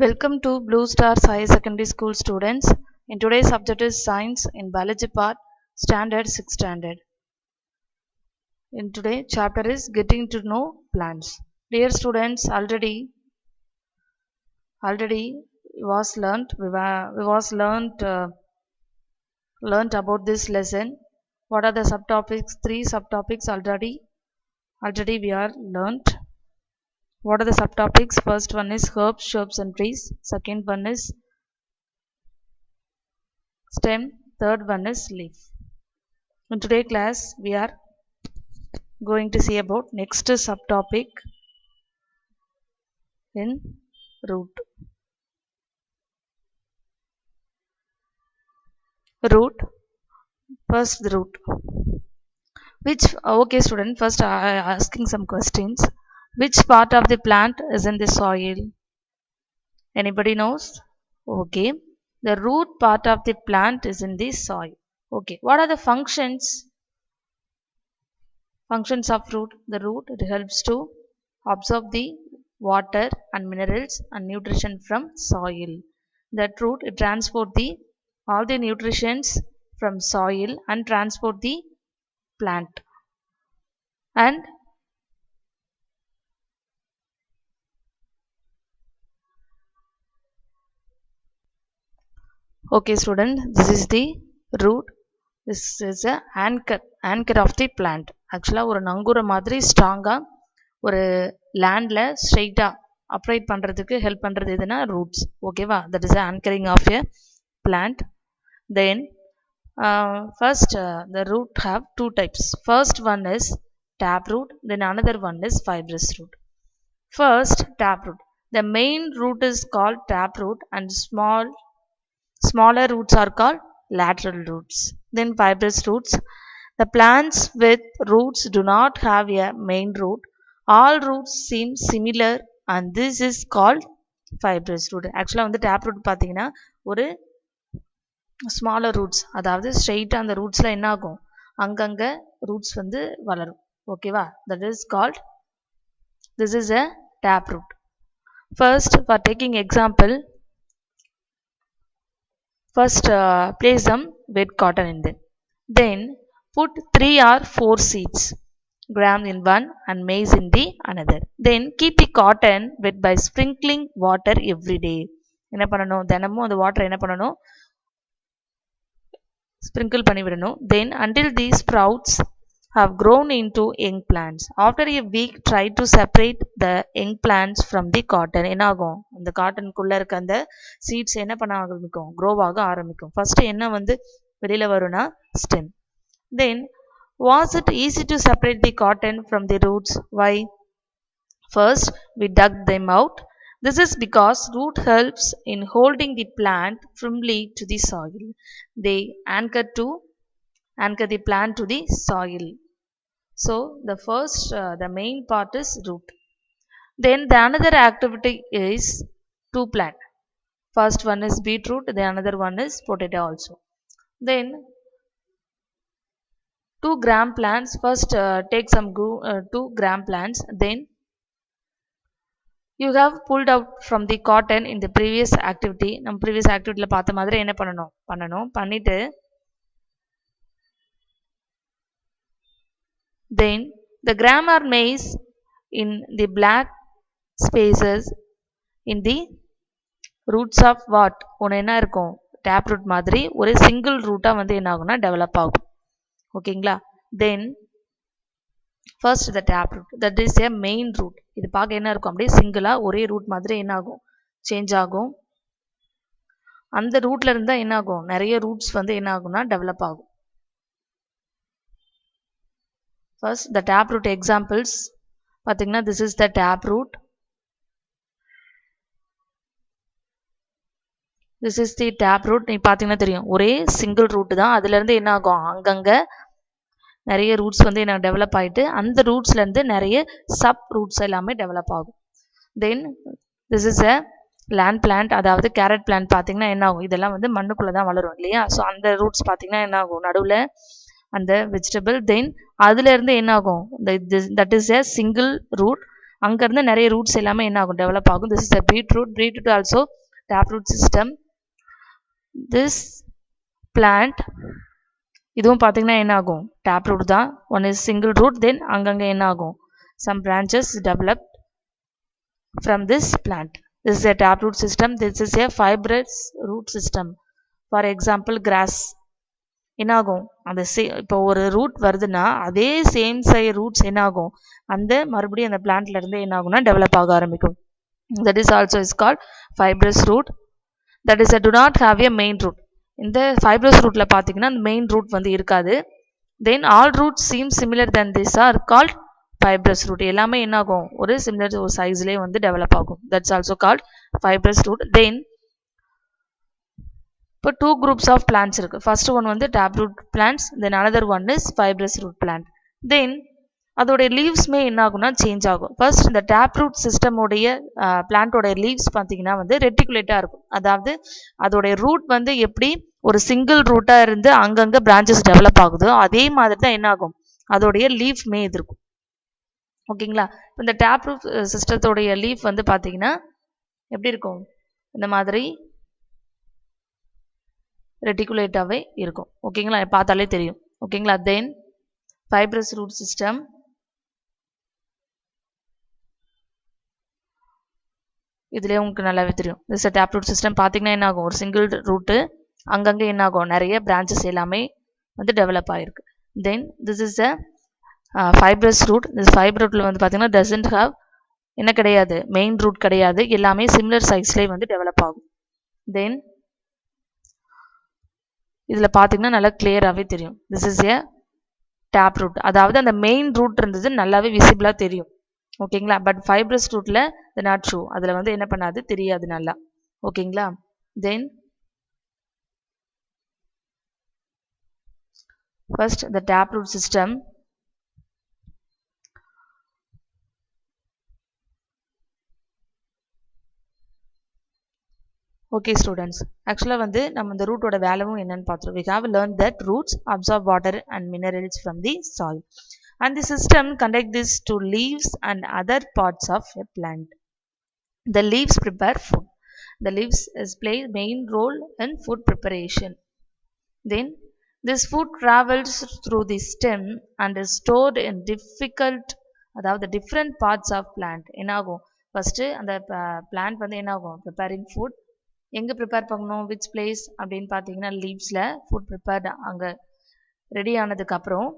Welcome to Blue Stars High Secondary School students. In today's subject is Science in Biology part, Standard 6th Standard. In today's chapter is Getting to Know Plants. Dear students, already was learnt. We was learnt about this lesson. What are the subtopics? 3 subtopics already we are learnt. What are the subtopics? First one is herbs, shrubs and trees. Second one is stem. Third one is leaf. In today's class, we are going to see about next subtopic in root. Root. First the root. Okay student, first I asking some questions. Which part of the plant is in the soil? Anybody knows? Okay. The root part of the plant is in the soil. Okay. What are the functions? Functions of root. The root, it helps to absorb the water and minerals and nutrition from soil. That root, it transport all the nutrients from soil and transport the plant. And okay student, this is the root. This is a anchor of the plant. Actually ஒரு நங்கூர மாதிரி ஸ்ட்ராங்கா ஒரு லேண்ட்ல ஸ்ட்ரெயிட்டா upright பண்றதுக்கு help பண்றது எதுனா roots. ஓகேவா? That is anchoring of a plant. Then first the root have two types. First one is tap root, then another one is fibrous root. First, tap root. The main root is called tap root and smaller roots are called lateral roots. Then fibrous roots. The plants with roots do not have a main root. All roots seem similar and this is called fibrous root. Actually வந்து tap root பாத்தீங்கன்னா ஒரு smaller roots, அதாவது ஸ்ட்ரெயிட்டா அந்த ரூட்ஸ்ல என்ன ஆகும், அங்கங்க roots வந்து வளரும். ஓகேவா? That is called, this is a tap root. First, for taking example, first place some wet cotton in them. Then put 3 or 4 seeds, gram in one and maize in the another. Then keep the cotton wet by sprinkling water every day. என்ன பண்ணணும், தினமும் அந்த water என்ன பண்ணணும், sprinkle பண்ணி விடணும். Then until these sprouts have grown into young plants. After a week, try to separate the young plants from the cotton. என்ன ஆகும், அந்த காட்டனுக்குள்ள இருக்க அந்த சீட்ஸ் என்ன பண்ண ஆரம்பிக்கும், grow ஆக ஆரம்பிக்கும். ஃபர்ஸ்ட் என்ன வந்து வெளியில வரும்னா stem. Then was it easy to separate the cotton from the roots? Why? First, we dug them out. This is because root helps in holding the plant firmly to the soil. They anchor the plant to the soil. So the first, the main part is root. Then the another activity is to plant. First one is beetroot, the another one is potato also. Then 2 gram plants. First take some 2 gram plants. Then you have pulled out from the cotton in the previous activity. நம்ம previous activityல பார்த்த மாதிரி என்ன பண்ணணும் பண்ணிட்டு then the gram or maize in the black spaces in the roots of what, ஒன்று என்ன இருக்கும், tap root மாதிரி ஒரு single root வந்து என்ன ஆகும்னா develop ஆகும். ஓகேங்களா? Then first the tap root, that is a main root. இது பார்க்க என்ன இருக்கும், அப்படியே சிங்கிளா ஒரே ரூட் மாதிரி என்ன ஆகும், சேஞ்ச் ஆகும். அந்த ரூட்ல இருந்தா என்ன ஆகும், நிறைய ரூட்ஸ் வந்து என்ன ஆகும்னா டெவலப் ஆகும். First the tap root examples பாத்தீங்கன்னா this is the tap root. This is the tap root. நீ பாத்தீங்கன்னா தெரியும் ஒரே சிங்கிள் ரூட் தான், அதுல இருந்து என்ன ஆகும், அங்கங்க நிறைய ரூட்ஸ் வந்து என்ன டெவலப் ஆயிட்டு அந்த ரூட்ஸ்ல இருந்து நிறைய சப் ரூட்ஸ் எல்லாமே டெவலப் ஆகும். Then this is a land plant, அதாவது கேரட் பிளான்ட் பாத்தீங்கன்னா என்ன ஆகும், இதெல்லாம் வந்து மண்ணுக்குள்ள தான் வளரும் இல்லையா? ஸோ அந்த ரூட்ஸ் பாத்தீங்கன்னா என்ன ஆகும், நடுவுல அந்த வெஜிடபிள். தென் அதுல இருந்து என்ன ஆகும், that is a single root அங்கேருந்து நிறைய ரூட்ஸ் எல்லாமே என்ன ஆகும் டெவலப் ஆகும். This is a beetroot also taproot system. This plant இதுவும் பார்த்தீங்கன்னா என்ன ஆகும் டேப்ரூட் தான். One is single root. Then அங்கங்கே என்ன ஆகும் some branches developed from this plant. This is a taproot system. This is a fibrous root system. For example, grass. என்ன ஆகும் அந்த இப்போ ஒரு ரூட் வருதுன்னா அதே சேம் ரூட்ஸ் என்ன ஆகும் அந்த மறுபடியும் அந்த பிளான்ட்ல இருந்து என்ன ஆகும்னா டெவலப் ஆக ஆரம்பிக்கும். That is also is called fibrous root. That is do not have a main root. இந்த fibrous rootல பார்த்தீங்கன்னா அந்த மெயின் ரூட் வந்து இருக்காது. Then all roots seem similar than this are called fibrous root. எல்லாமே என்ன ஆகும் ஒரு சிமிலர் ஒரு சைஸ்லயே வந்து டெவலப் ஆகும். That's also called fibrous root. Then இப்போ two groups of plants இருக்கு. First one வந்து taproot plants, then another one is fibrous root plant. Then அதோட லீவ்ஸ்மே என்ன ஆகும்னா சேஞ்ச் ஆகும். ஃபர்ஸ்ட் இந்த taproot சிஸ்டம் உடைய பிளான்ட்டோட லீவ்ஸ் பார்த்தீங்கன்னா வந்து ரெட்டிகுலேட்டா இருக்கும். அதாவது அதோட ரூட் வந்து எப்படி ஒரு சிங்கிள் ரூட்டா இருந்து அங்கங்க பிரான்ச்சஸ் டெவலப் ஆகுதோ அதே மாதிரி தான் என்ன ஆகும் அதோடைய லீஃப்மே இது இருக்கும். ஓகேங்களா. இந்த டேப்ரூட் சிஸ்டத்தோடைய லீஃப் வந்து பார்த்தீங்கன்னா எப்படி இருக்கும் இந்த மாதிரி ரெட்டிகுலேட்டாகவே இருக்கும். ஓகேங்களா, பார்த்தாலே தெரியும். ஓகேங்களா. தென் ஃபைப்ரஸ் ரூட் சிஸ்டம். இதுலேயே உங்களுக்கு நல்லாவே தெரியும். திஸ் டேப்ரூட் சிஸ்டம் பார்த்தீங்கன்னா என்ன ஆகும் ஒரு சிங்கிள் ரூட்டு அங்கங்கே என்ன ஆகும் நிறைய பிரான்ச்சஸ் எல்லாமே வந்து டெவலப் ஆகிருக்கு. Then this is a fibrous root. this fibrous rootல வந்து பார்த்தீங்கன்னா doesn't have என்ன கிடையாது மெயின் ரூட் கிடையாது. எல்லாமே சிமிலர் சைஸ்லேயே வந்து டெவலப் ஆகும். தென் இதில் பார்த்தீங்கன்னா நல்லா கிளியராகவே தெரியும். This is a tap root. அதாவது அந்த மெயின் ரூட் இருந்தது நல்லாவே விசிபிளாக தெரியும். ஓகேங்களா. பட் ஃபைப்ரஸ் ரூட்டில் த நாட் ஷோ அதில் வந்து என்ன பண்ணாது தெரியாது நல்லா. ஓகேங்களா. Then first the tap root system. Okay students, actually வந்து நம்ம இந்த ரூட்டோட வேலையும் என்னன்னு பார்த்தோம். We have learned that roots absorb water and minerals from the soil and the system conduct this to leaves and other parts of a plant. The leaves prepare food. The leaves play main role in food preparation. Then this food travels through the stem and is stored in அதாவது different parts of plant. என்ன ஆகும் first அந்த plant வந்து என்ன ஆகும் preparing food எங்கே prepare பண்ணணும் which place அப்படின்னு பார்த்தீங்கன்னா லீவ்ஸில் ஃபுட் ப்ரிப்பேர்டு அங்கே ரெடி ஆனதுக்கப்புறம்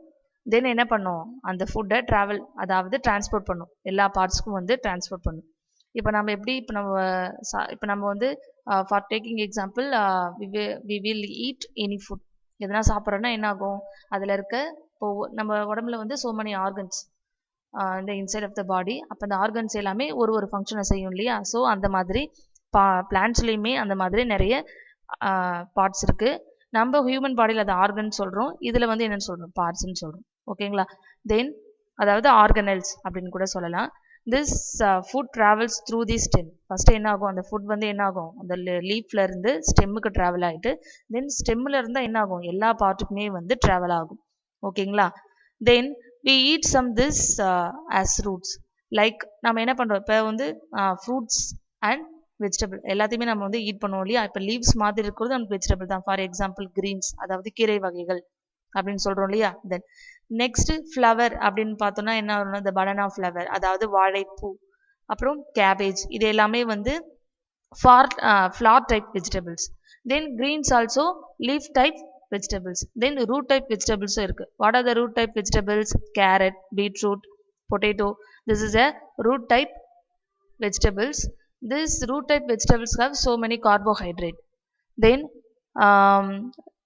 தென் என்ன பண்ணோம் அந்த ஃபுட்டை ட்ராவல் அதாவது டிரான்ஸ்போர்ட் பண்ணும் எல்லா பார்ட்ஸ்க்கும் வந்து டிரான்ஸ்போர்ட் பண்ணும். இப்போ நம்ம எப்படி இப்போ நம்ம வந்து for taking example we will eat any food எதனா சாப்பிட்றோன்னா என்ன ஆகும் அதில் இருக்க இப்போ நம்ம உடம்புல வந்து சோ மெனி ஆர்கன்ஸ் இந்த இன்சைட் ஆஃப் த பாடி. அப்போ அந்த ஆர்கன்ஸ் எல்லாமே ஒரு ஃபங்க்ஷனை செய்யும் இல்லையா. ஸோ அந்த மாதிரி பிளான்ட்ஸ்லேயுமே அந்த மாதிரி நிறைய பார்ட்ஸ் இருக்குது. நம்ம ஹியூமன் பாடியில் அது ஆர்கன் சொல்கிறோம், இதில் வந்து என்னென்னு சொல்கிறோம் பார்ட்ஸ்ன்னு சொல்கிறோம். ஓகேங்களா. தென் அதாவது ஆர்கனல்ஸ் அப்படின்னு கூட சொல்லலாம். This food travels through the stem. First என்ன ஆகும் அந்த ஃபுட் வந்து என்ன ஆகும் அந்த லீஃப்ல இருந்து ஸ்டெம்முக்கு ட்ராவல் ஆகிட்டு தென் ஸ்டெம்மில் இருந்தால் என்ன ஆகும் எல்லா பார்ட்டுக்குமே வந்து ட்ராவல் ஆகும். ஓகேங்களா. Then we eat some this as roots. Like நம்ம என்ன பண்ணுறோம் இப்போ வந்து ஃப்ரூட்ஸ் அண்ட் வெஜிடபிள் எல்லாத்தையுமே நம்ம வந்து ஈட் பண்ணுவோம் இல்லையா. இப்போ லீவ்ஸ் மாதிரி இருக்கிறது நமக்கு வெஜிடபிள் தான். ஃபார் எக்ஸாம்பிள் கிரீன்ஸ் அதாவது கீரை வகைகள் அப்படின்னு சொல்கிறோம் இல்லையா. தென் நெக்ஸ்ட் ஃப்ளவர் அப்படின்னு பார்த்தோம்னா என்ன வரும்னா இந்த பனானா ஃப்ளவர் அதாவது வாழைப்பூ, அப்புறம் கேபேஜ், இது எல்லாமே வந்து flower type vegetables. Then greens also leaf type vegetables. Then root type வெஜிடபிள்ஸும் இருக்குது. What are the root type vegetables? Carrot, beetroot, potato. This is a root type vegetables. These root type vegetables have so many carbohydrate. Then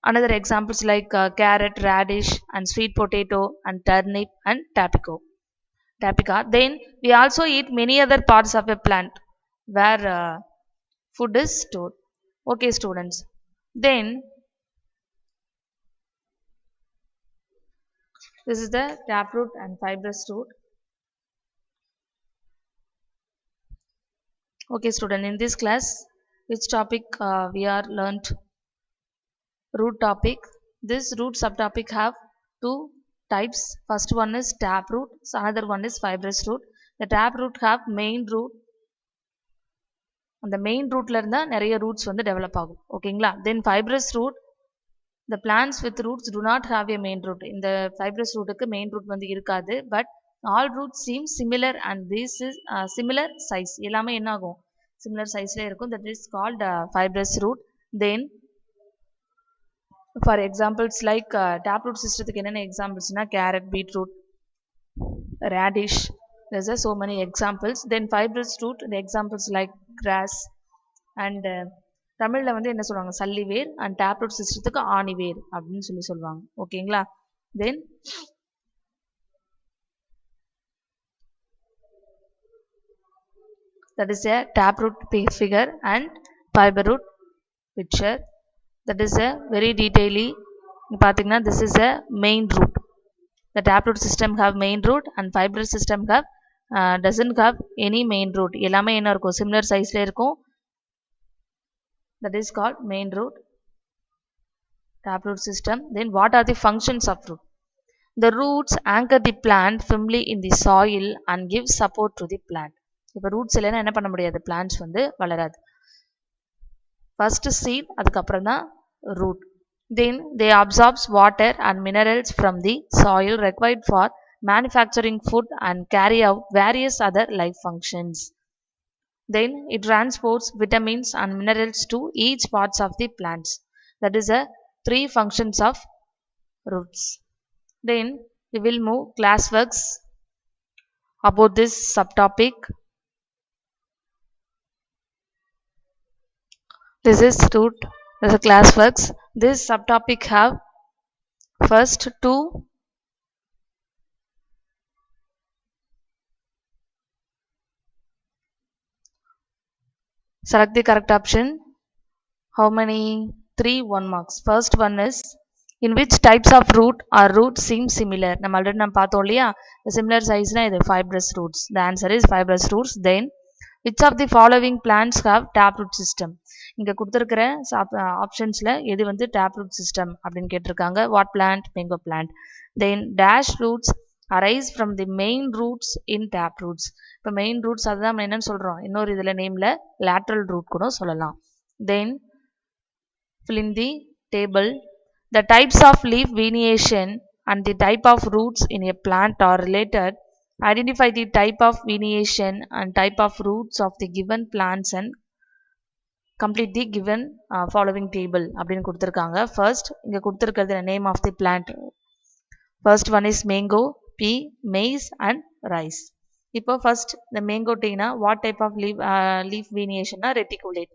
another examples like carrot, radish and sweet potato and turnip and tapioca. Then we also eat many other parts of a plant where food is stored. Okay students. Then this is the taproot and fibrous root. Okay student, in this class which topic we are learnt? Root topic. This root subtopic have two types. First one is taproot, so another one is fibrous root. The taproot have main root. அந்த main ரூட்ல இருந்தா நிறைய roots வந்து develop ஆகும். ஓகேங்களா? தென் fibrous root. The plants with roots do not have a main root. இந்த fibrous rootக்கு main root வந்து இருக்காது. But all roots seem similar and this is similar size. எல்லாமே என்ன ஆகும்? Similar sizeல இருக்கும். That is called fibrous root. Then for examples like taproot systemத்துக்கு என்னென்ன எக்ஸாம்பிள்ஸ்னா carrot, beetroot, radish. There's so many examples. Then fibrous root, the examples like grass and தமிழ்ல வந்து என்ன சொல்லுவாங்க சல்லிவேர் and டேப்ரூட் சிஸ்டத்துக்கு ஆணிவேர் அப்படின்னு சொல்லுவாங்க. ஓகேங்களா? தென் that is a taproot figure and fiber root picture. That is a very detailly பார்த்தீங்கன்னா this is a main root. The taproot system have main root and fibrous system have doesn't have any main root. எல்லாமே என்ன இருக்கும் similar sizeல இருக்கும். That is called main root, taproot system. Then what are the functions of root? The roots anchor the plant firmly in the soil and give support to the plant. இப்போ roots இல்லைன்னா என்ன பண்ண முடியாது, plants வந்து வளராது. First seed, அதுக்கப்புறம் தான் root. Then they absorbs water and minerals from the soil required for manufacturing food and carry out various other life functions. Then it transports vitamins and minerals to each parts of the plants. That is the three functions of roots. Then we will move classworks about this subtopic. This is root. This is classworks. This subtopic have first two select the correct option. How many? 3 1 marks. First one is in which types of root or roots seem similar. நம்ம already நம்ம பார்த்தோம் இல்லையா, similar size னா இது fibrous roots. The answer is fibrous roots. Then which of the following plants have taproot system? இங்க கொடுத்திருக்கிற ஆப்ஷன்ஸ்ல எது வந்து taproot system அப்படின்னு கேட்டிருக்காங்க. What plant? Mango plant. Then dash roots arise from the main roots in taproots. இப்போ main roots அதுதான் நம்ம என்னன்னு சொல்றோம், இன்னொரு இதுல நேம்ல lateral root கூட சொல்லலாம். Then fill in the table. The types of leaf veneation and the type of roots in a plant are related. Identify the type of veneation and type of roots of the given plants and complete the given following table அப்படின்னு கொடுத்திருக்காங்க. First இங்க கொடுத்திருக்கிறது name of the plant. First one is mango, pea, maize and rice. இப்போ first the mango tree na what type of leaf veneation na reticulate.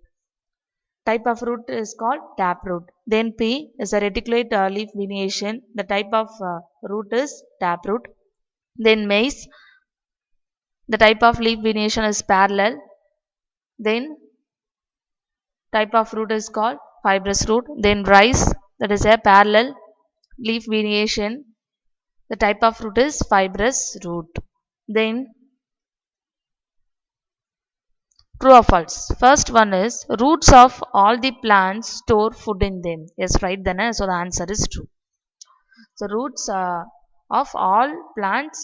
Type of root is called taproot. Then pea is a reticulate leaf veneation. The type of root is taproot. Then maize, the type of leaf veneation is parallel. Then type of root is called fibrous root. Then rice, that is a parallel leaf veneation. The type of root is fibrous root. Then true or false? First one is roots of all the plants store food in them. Yes, right then. So the answer is true. So roots of all plants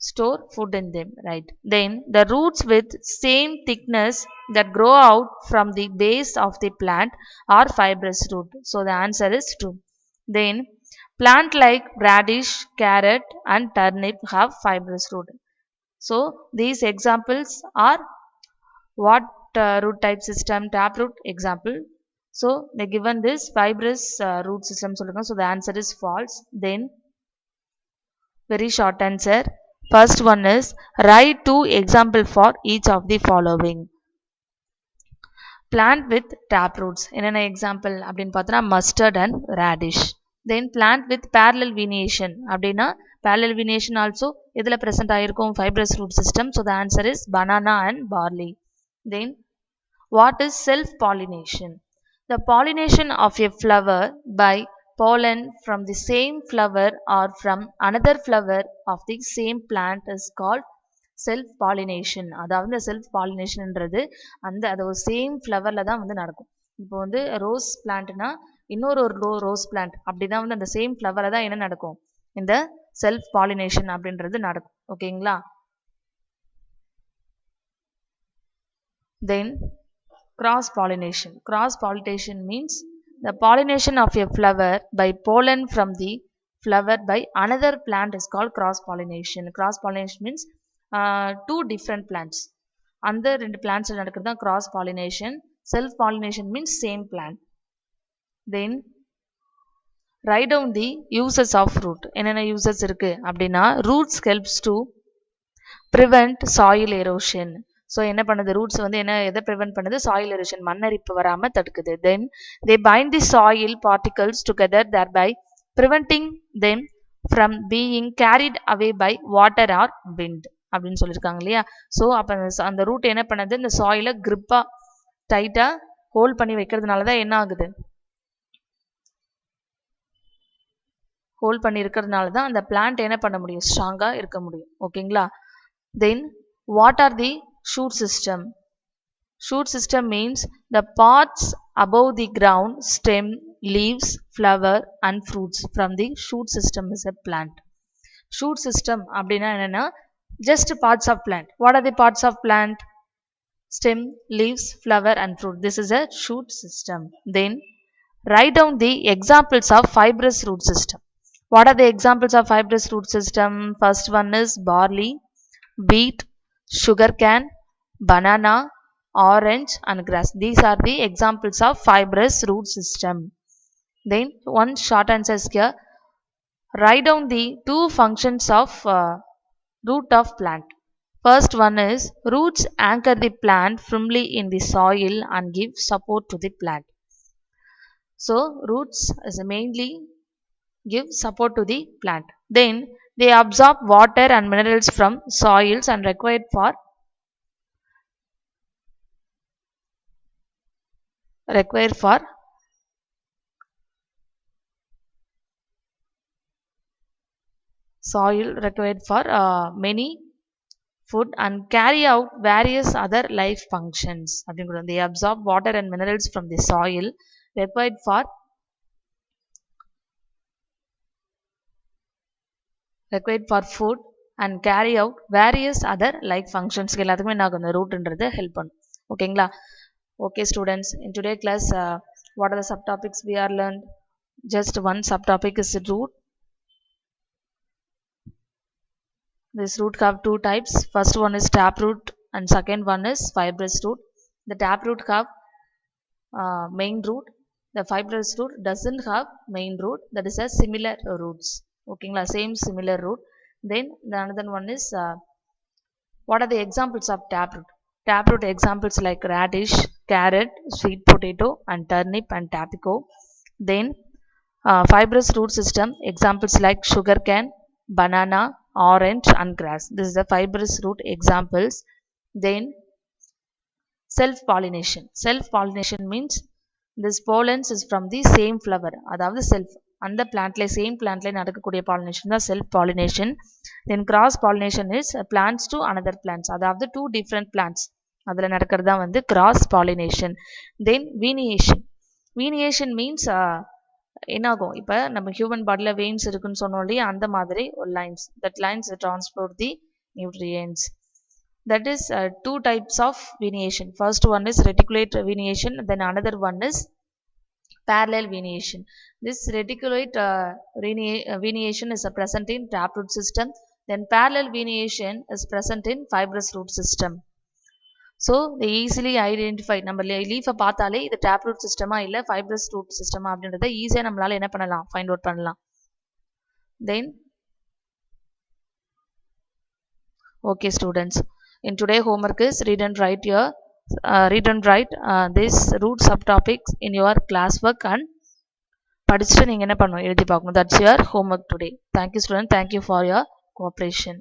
store food in them, right? Then the roots with same thickness that grow out from the base of the plant are fibrous root. So the answer is true. Then plant like radish, carrot and turnip have fibrous root. So these examples are what root type system? Taproot example. So they given this fibrous root system சொல்லுங்க. So the answer is false. Then very short answer. First one is write two example for each of the following. Plant with taproots. என்னென்ன example அப்படின்னு பார்த்தா mustard and radish. Then plant with parallel veneation. அப்படின்னா parallel veneation also எதுல present ஆயிருக்கும்? Fibrous root system. So the answer is banana and barley. Then what is self-pollination? The pollination of a flower by pollen from the same flower or from another flower of the same plant is called self-pollination. அதாவது self-pollinationன்றது அது ஒரு same ஃப்ளவர்ல தான் வந்து நடக்கும். இப்போ வந்து rose பிளான்ட்னா இன்னொரு rose plant அப்படிதான் வந்து அந்த சேம் ஃப்ளவர்ல தான் என்ன நடக்கும், இந்த செல்ஃப் பாலினேஷன் அப்படின்றது நடக்கும். ஓகேங்களா? Then cross pollination. Cross pollination means the pollination of a flower by pollen from the flower by another plant is called cross pollination. Cross pollination means two different plants. அந்த ரெண்டு plants நடக்கிறது தான் cross pollination. Self pollination means same plant. Then write down the uses of root. என்னென்ன uses இருக்கு அப்படின்னா roots helps to prevent soil erosion. So என்ன பண்ணுது roots வந்து எதை ப்ரிவென்ட் பண்ணுது சாயில் எரோஷன் மண்ணரிப்பு வராமல் தடுக்குது. Then they bind the soil particles together thereby preventing them from being carried away by water or wind அப்படின்னு சொல்லியிருக்காங்க இல்லையா. ஸோ அப்போ அந்த ரூட் என்ன பண்ணுது இந்த சாயிலை கிரிப்பாக டைட்டாக ஹோல்ட் பண்ணி வைக்கிறதுனால தான் என்ன ஆகுது ஹோல்ட் பண்ணி இருக்கிறதுனால தான் அந்த பிளான்ட் என்ன பண்ண முடியும் ஸ்ட்ராங்காக இருக்க முடியும். ஓகேங்களா. Then what are the shoot system? Shoot system means the parts above the ground, stem, leaves, flower and fruits from the shoot system is a plant. Shoot system அப்படினா என்னன்னா just parts of plant. What are the parts of plant? Stem, leaves, flower and fruit. This is a shoot system. Then write down the examples of fibrous root system. What are the examples of fibrous root system? First one is barley, wheat, sugarcane, banana, orange and grass. These are the examples of fibrous root system. Then one short answer is here. Write down the two functions of root of plant. First one is roots anchor the plant firmly in the soil and give support to the plant. So roots is mainly give support to the plant. Then they absorb water and minerals from soils and required for soil required for many food and carry out various other life functions. They absorb water and minerals from the soil required for food and carry out various other life functions. எல்லாத்துக்குமே என்ன ஆகும் இந்த ரூட்ன்றது help பண்ணும். ஓகேங்களா. Okay students, in today's class what are the subtopics we are learned? Just one subtopic is root. This root have two types. First one is taproot and second one is fibrous root. The taproot have main root. The fibrous root doesn't have main root. That is a similar roots. Okay, same similar root. Then the another one is what are the examples of taproot? Taproot examples like radish, carrot, sweet potato and turnip and tapico. Then fibrous root system examples like sugarcane, banana, orange and grass. This is the fibrous root examples. Then self pollination. Self pollination means this pollen is from the same flower. அதாவது self அந்த பிளான்ட்ல same பிளான்ட்ல நடக்கக்கூடிய pollination தான் self pollination. Then cross pollination is plants to another plants, அதாவது two different plants அதில் நடக்கிறது தான் வந்து cross pollination. தென் வீனியேஷன். வீனியேஷன் means என்னாகும் இப்போ நம்ம ஹியூமன் பாடியில் வெயின்ஸ் இருக்குன்னு சொன்னோம் இல்லையா, அந்த மாதிரி ஒரு lines, that lines transport the nutrients. That is two types of veneation. First one is reticulate veneation, then another one is parallel veneation. This reticulate veneation is present in taproot system, then parallel veneation is present in fibrous root system. So they easily identify. நம்ம லீஃபை பார்த்தாலே இது taproot சிஸ்டமா இல்லை fibrous root சிஸ்டமா அப்படின்றத ஈஸியாக நம்மளால என்ன பண்ணலாம், find out பண்ணலாம். Then okay students, in today homework is read and write this root subtopics in your classwork and படிச்சுட்டு நீங்க என்ன பண்ணணும், எழுதி பார்க்கணும். That's your homework today. Thank you student, thank you for your cooperation.